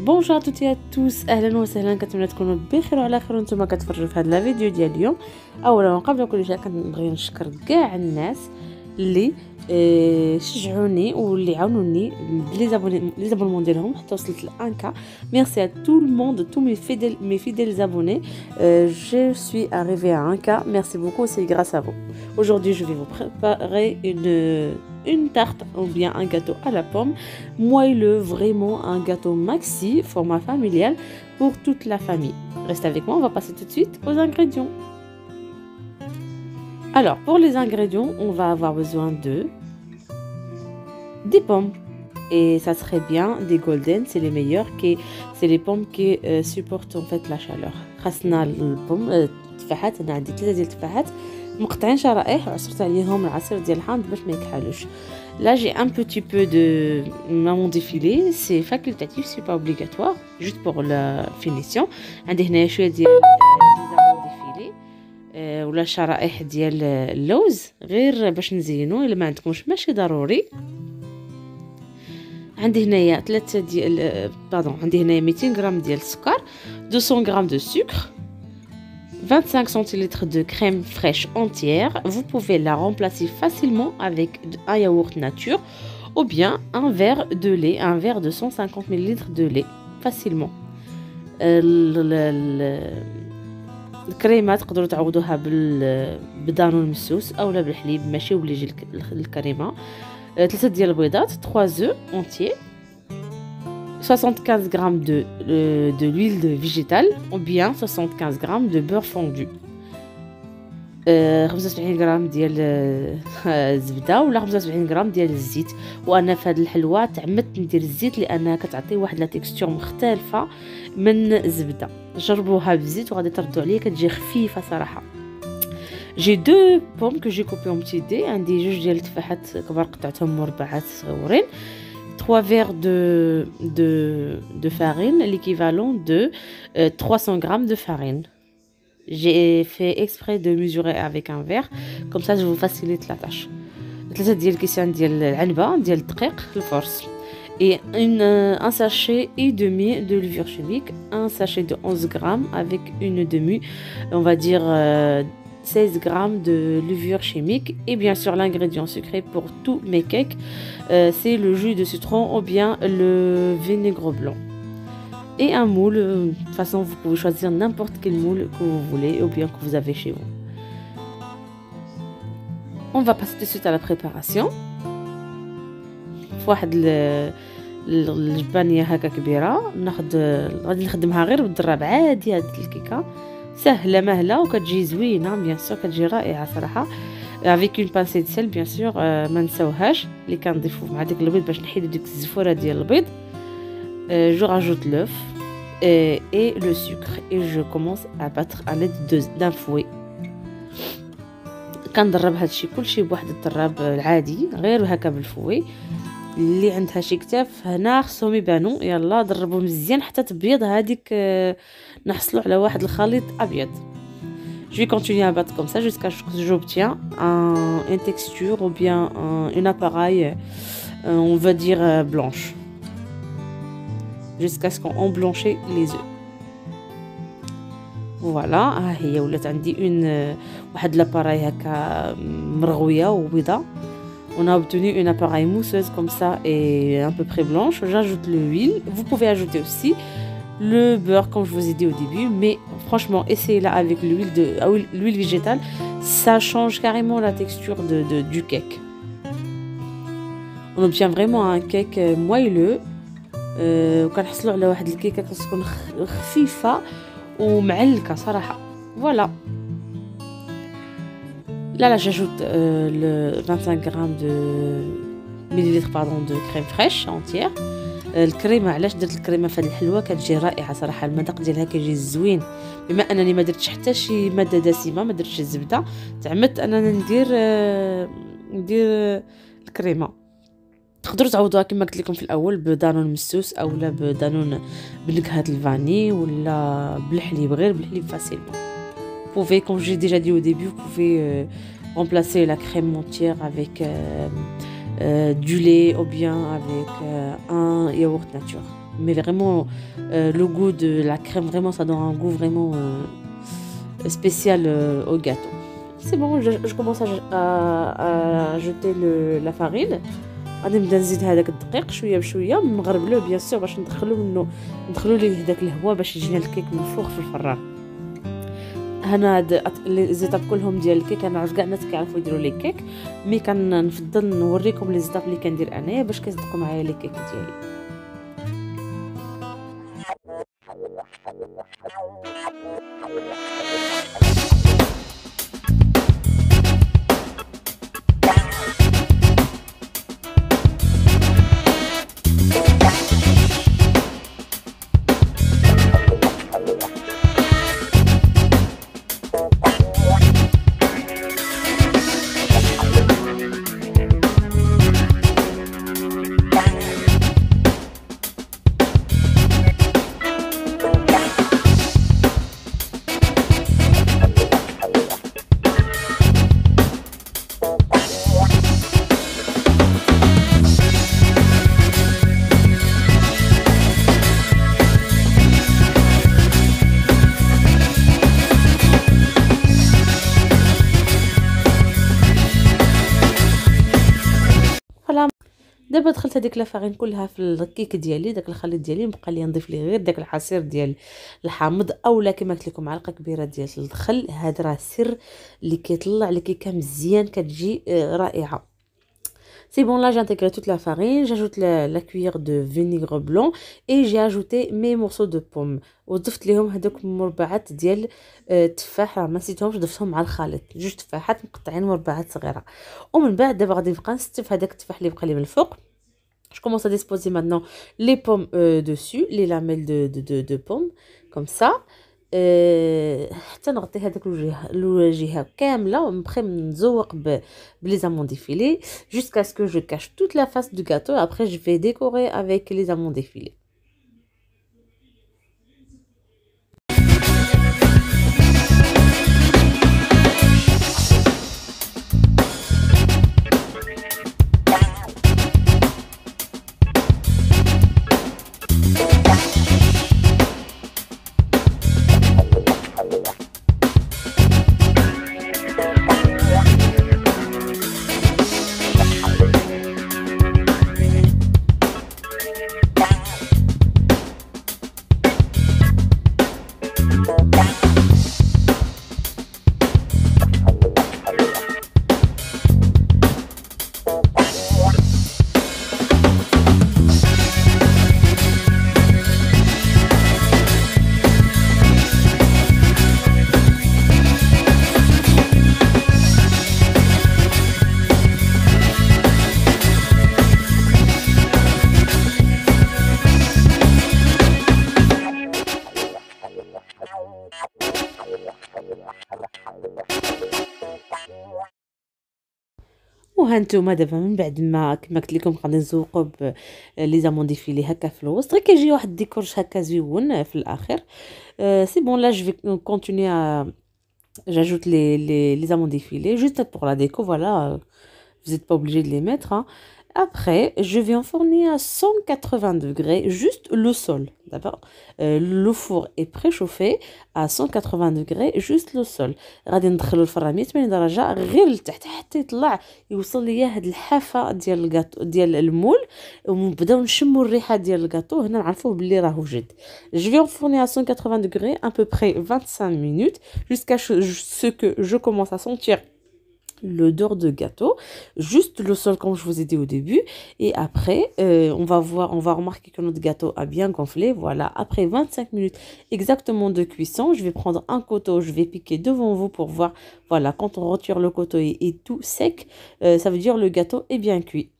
بونجور توتي توس، اهلا وسهلا، كنتمنى تكونوا بخير وعلى خير وانتم كتفرجوا في هذا الفيديو ديال اليوم. اولا قبل كل شيء كنبغي نشكر كاع الناس اللي شجعوني واللي عاونوني لي زابونمون ديالهم حتى وصلت ل 1K. ميرسي à tout le monde, tous mes fidèles abonnés. Je suis arrivée à 1K. Merci beaucoup, c'est grâce à vous. Aujourd'hui, je vais vous préparer une tarte ou bien un gâteau à la pomme moelleux, vraiment un gâteau maxi format familial pour toute la famille. Reste avec moi, on va passer tout de suite aux ingrédients. Alors, pour les ingrédients, on va avoir besoin de des pommes. Et ça serait bien des golden, c'est les meilleurs, c'est les pommes qui supportent en fait la chaleur. خاصنا البوم تفاحات، انا عندي 3 ديال التفاحات مقطعين شرائح وعصرت عليهم العصير ديال الحامض باش ما يكحلوش. Là j'ai un petit peu de maman défilé, c'est facultatif, c'est pas obligatoire, juste pour la finition. عندي هنا شويه ديال maman défilé ولا شرائح ديال اللوز غير باش نزينو، الا ما عندكمش ماشي ضروري. عندي هنايا 3 ديال عندي هنايا 200 غرام ديال السكر، 200 غرام de sucre, 25 centilitres de crème fraîche entière. Vous pouvez la remplacer facilement avec un yaourt nature ou bien un verre de lait, un verre de 150 ml de lait, facilement. الكريمه تقدروا تعوضوها بالدانون مسوس اولا بالحليب ماشي ولا يجي الكريمه. 3 ديال البيضات، 3 œufs entiers, 75 g de l'huile végétale ou bien 75 g de beurre fondu, 75 غرام ديال الزبده ولا 75 غرام ديال الزيت. وانا في هذه الحلوه تعمدت ندير الزيت لانها كتعطي واحد لا تيكستور مختلفه من الزبده. جربوها بالزيت وغادي تردوا عليا، كتجي خفيفه صراحه. J'ai 2 pommes que j'ai coupées en petits dés. عندي جوج ديال التفاحات كبار قطعتهم مربعات صغيورين. 3 verres de farine, l'équivalent de 300 g de farine. J'ai fait exprès de mesurer avec un verre, comme ça je vous facilite la tâche. 3 ديال الكيسان ديال العنبه ديال الدقيق الفرص. Et un sachet et demi de levure chimique, un sachet de 11 g avec une demi, on va dire 16 g de levure chimique. Et bien sûr l'ingrédient secret pour tous mes cakes, c'est le jus de citron ou bien le vinaigre blanc. Et un moule, de toute façon vous pouvez choisir n'importe quel moule que vous voulez ou bien que vous avez chez vous. On va passer tout de suite à la préparation. فواحد الجبانيه هكا كبيره غادي نخدمها غير بالدراب عادي. هاد الكيكه سهله مهله وكتجي زوينه بيان سور، كتجي رائعه صراحه افيك اون بانسي دو سيل بيان سور. ما نساوهاش اللي كنضيفو مع ديك البيض باش نحيدو ديك الزفوره ديال البيض. جو راجوت لوف et le sucre et je commence à battre à l'aide d'un fouet. كندرب هادشي كلشي بواحد الدراب العادي غير هكا بالفوي. اللي عندها شي كتاف هنا خصهم يبانوا، يلا دربوا مزيان حتى تبيض هذيك، نحصلوا على واحد الخليط ابيض. Je vais continuer à battre comme ça jusqu'à ce que j'obtiens une texture ou bien une appareil, on va dire blanche, jusqu'à ce qu'on blanchisse les œufs. Voilà, ها هي ولات عندي واحد لاباراي هكا مرغويه وبيضه. On a obtenu une appareil mousseuse comme ça et un peu près blanche. J'ajoute l'huile. Vous pouvez ajouter aussi le beurre comme je vous ai dit au début. Mais franchement, essayez-la avec l'huile végétale. Ça change carrément la texture du cake. On obtient vraiment un cake moelleux. وكنحصلوا على واحد الكيكه كتكون خفيفه ومعلكه صراحه. Voilà. Là, j'ajoute le 25 g de millilitres de crème fraîche entière. الكريمه علاش درت الكريمه في هذه الحلوه كتجي رائعه صراحه، المذاق ديالها كيجي زوين. بما انني ما درتش حتى شي ماده دسمه، ما درتش الزبده، تعمدت اننا ندير الكريمه. تقدروا تعوضوها كما قلت لكم في الاول بدانون مسوس اولا بدانون بنكهه الفاني ولا بالحليب، غير بالحليب فاسيلمون. Vous pouvez, comme j'ai déjà dit au début, vous pouvez remplacer la crème entière avec du lait ou bien avec un yaourt nature. Mais vraiment, le goût de la crème, vraiment, ça donne un goût vraiment spécial au gâteau. C'est bon, je commence à jeter la farine. غادي نبدا نزيد هذاك الدقيق شويه بشويه نغربلوه بيان سور باش ندخلو ليه داك الهواء باش يجينا الكيك من الفوق في الفران. هنا لي زيتاب كلهم ديال الكيك انا عرفت كاع الناس كيعرفوا يديروا لي كيك، مي كنفضل نوريكم لي زيتاب اللي كندير انايا باش كيصدقوا معايا لي كيك ديالي. دابا دخلت هذيك لافارين كلها في الكيك ديالي، داك الخليط ديالي بقى لي نضيف ليه غير داك العصير ديال الحامض اولا كما قلت لكم معلقه كبيره ديال الخل. هذا راه سر اللي كيطلع الكيكه مزيان كتجي رائعه. C'est bon, là j'ai intégré toute la farine, j'ajoute la cuillère de vinaigre blanc et j'ai ajouté mes morceaux de pommes. وضفت لهم هذوك مربعات ديال التفاح، ما نسيتهمش ضفتهم مع الخليط، جوج تفاحات مقطعين مربعات صغيره. ومن بعد دابا غادي نبقى نستف هذاك التفاح اللي بقى لي من الفوق. Je commence à disposer maintenant les pommes dessus, les lamelles de pommes comme ça. حتى نغطي هذاك الوجهه كامله ونبقى نزوق بلي amandes défilées jusqu'à ce que je cache toute la face du gâteau. Après je vais décorer avec les amandes défilées. وهانتوما دابا من بعد ما كما قلت لكم غادي نزوقوا لي زامون ديفيلي هكا في الوسط، غير كيجي واحد الديكور هكا زوين في الاخر. سي بون لا جو في كونتينيي j'ajoute les amandes défilées juste pour la déco, voilà, vous n'êtes pas obligé de les mettre, hein. Après, je vais enfourner à 180 degrés, juste le sol, d'accord. Le four est préchauffé à 180 degrés, juste le sol. غادي ندخلو الفران 180 درجة غير لتحت حتى يطلع يوصل ليا هاد الحافة ديال الكاطو ديال المول، ونبداو نشمو الريحة ديال الكاطو. هنا نعرفوه بلي راه وجد. Je vais enfourner à 180 degrés à peu près 25 minutes jusqu'à ce que je commence à sentir l'odeur de gâteau, juste le sol comme je vous ai dit au début. Et après on va remarquer que notre gâteau a bien gonflé. Voilà, après 25 minutes exactement de cuisson, je vais prendre un couteau, je vais piquer devant vous pour voir. Voilà, quand on retire le couteau et tout sec, ça veut dire le gâteau est bien cuit.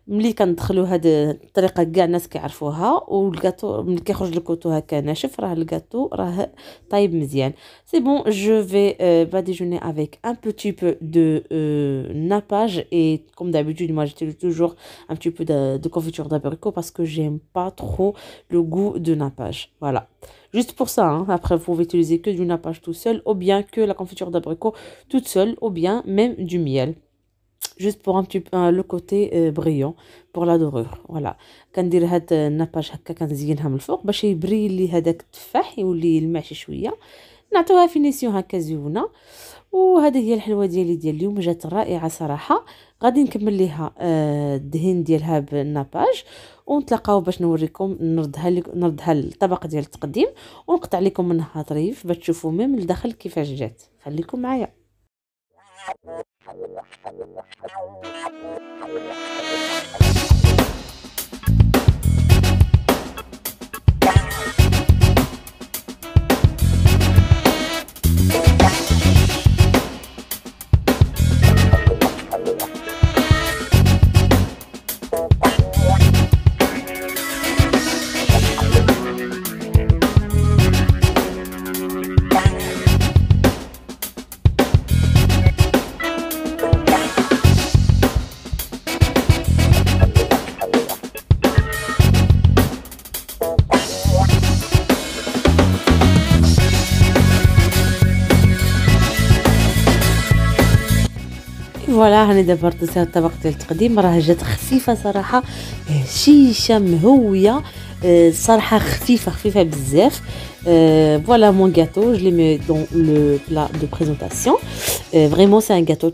ملي كندخلو هاد الطريقه كاع الناس كيعرفوها، والكاطو ملي كيخرج الكوطو هكا ناشف راه الكاطو راه طايب مزيان. سي بون جو في badigeonner avec un petit peu de nappage et comme d'habitude moi j'utilise toujours un petit peu de confiture d'abricot parce que j'aime pas trop le goût de nappage. Voilà, juste pour ça, hein. Après vous pouvez utiliser que du nappage tout seul ou bien que la confiture d'abricot toute seule ou bien même du miel. juste pour un petit peu le côté brillant pour la dorure. Voilà كندير هاد الناباج هكا كنزينها من الفوق باش يبري لي هذاك التفاح يولي يلمع شي شويه، نعطوها فينيسيون هكا زوينه. وهذه هي الحلوه ديالي ديال اليوم، جات رائعه صراحه. غادي نكمل ليها الدهن ديالها بالناباج، ونتلاقاو باش نوريكم نردها الطبق ديال التقديم، ونقطع لكم منها طريف باش تشوفوا من الداخل كيفاش جات. خليكم معايا. فوالا هاني دابا رديتها الطبق ديال التقديم، راه جات خفيفه صراحه، هشيشه مهويه صراحه، خفيفه بزاف. Voilà mon gâteau, je l'ai mis dans le plat de présentation. Vraiment c'est un gâteau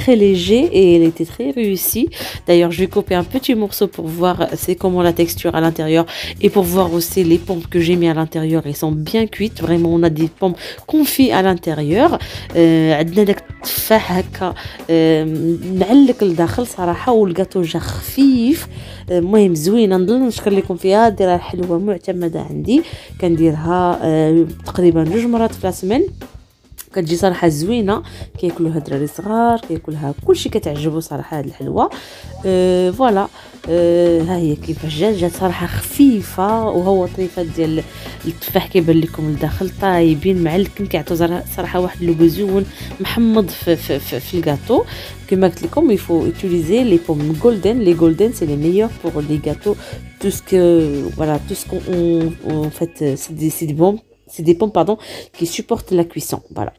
très léger et il était très réussi. D'ailleurs je vais couper un petit morceau pour voir c'est comment la texture à l'intérieur, et pour voir aussi les pommes que j'ai mis à l'intérieur, elles sont bien cuites. Vraiment on a des pommes confits à l'intérieur. عندنا داك التفاح هكا معلك لداخل صراحه، والجاتو جا خفيف. المهم زوينه، نضل نشكر لكم فيها. ديرها حلوه معتمده عندي، كنديرها تقريبا 2 مرات في السيمين، كتجي صراحه زوينه. كياكلوها الدراري صغار، كياكلها كلشي، كتعجبو صراحه هاد الحلوه. فوالا ها هي كيفاش جات صراحه خفيفه، وهو طريفات ديال التفاح كيبان لكم لداخل طايبين معلكين، كيعطيو صراحه واحد لو زوين محمض في الغاتو. كما قلت لكم يفو utiliser les pommes golden. Les golden c'est les meilleurs pour les gâteaux. Tout ce que voilà, tout ce qu'on fait c'est des pommes pardon qui supportent la cuisson. Voilà.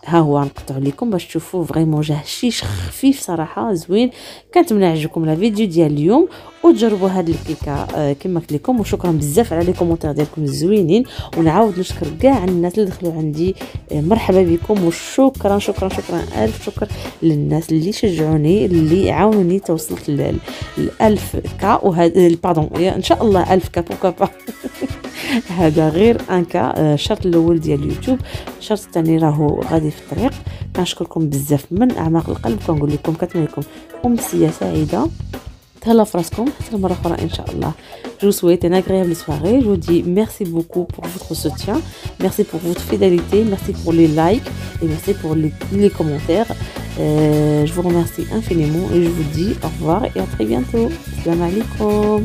ها هو نقطع لكم باش تشوفوا فريمون جا هشيش خفيف صراحه زوين. كنتمنى يعجبكم لا فيديو ديال اليوم، وتجربوا هاد الكيكه كما قلت لكم. وشكرا بزاف على لي كومونتير ديالكم الزوينين، ونعاود نشكر كاع الناس اللي دخلوا عندي. مرحبا بكم، وشكرا الف شكر للناس اللي شجعوني، اللي عاونوني توصلت ل 1000 كا. وهذا باردون ان شاء الله 1000 كا بوكا با هذا غير ان كا. الشرط الاول ديال اليوتيوب، الشرط الثاني راهو غادي في الطريق. كنشكركم بزاف من اعماق القلب، كنقول لكم كنتمنى لكم امسيه سعيده. تهلاو في راسكم حتى المره اخرى ان شاء الله. Je vous souhaite une agréable soirée. Je vous dis merci beaucoup pour votre soutien, merci pour votre fidélité, merci pour les likes et merci pour les commentaires. Je vous remercie infiniment et je vous dis au revoir et à très bientôt. Salam alaikum.